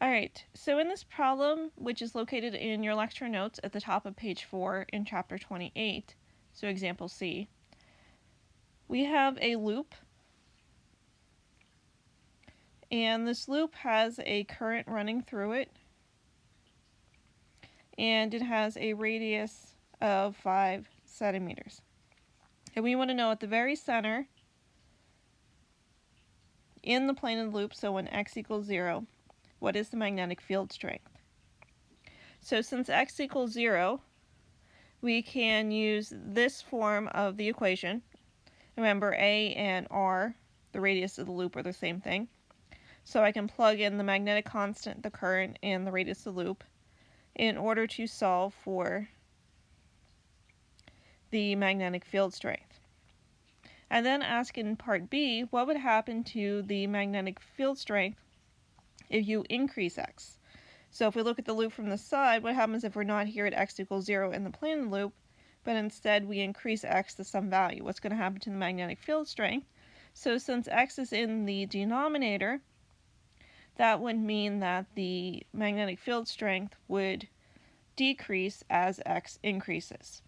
Alright, so in this problem, which is located in your lecture notes at the top of page 4 in chapter 28, so example C, we have a loop, and this loop has a current running through it, and it has a radius of 5 centimeters. And we want to know at the very center, in the plane of the loop, so when x equals 0, what is the magnetic field strength? So since x equals 0, we can use this form of the equation. Remember, A and R, the radius of the loop, are the same thing. So I can plug in the magnetic constant, the current, and the radius of the loop in order to solve for the magnetic field strength. And then ask in part B, what would happen to the magnetic field strength if you increase x? So if we look at the loop from the side, what happens if we're not here at x equals 0 in the plane of the loop, but instead we increase x to some value? What's going to happen to the magnetic field strength? So since x is in the denominator, that would mean that the magnetic field strength would decrease as x increases.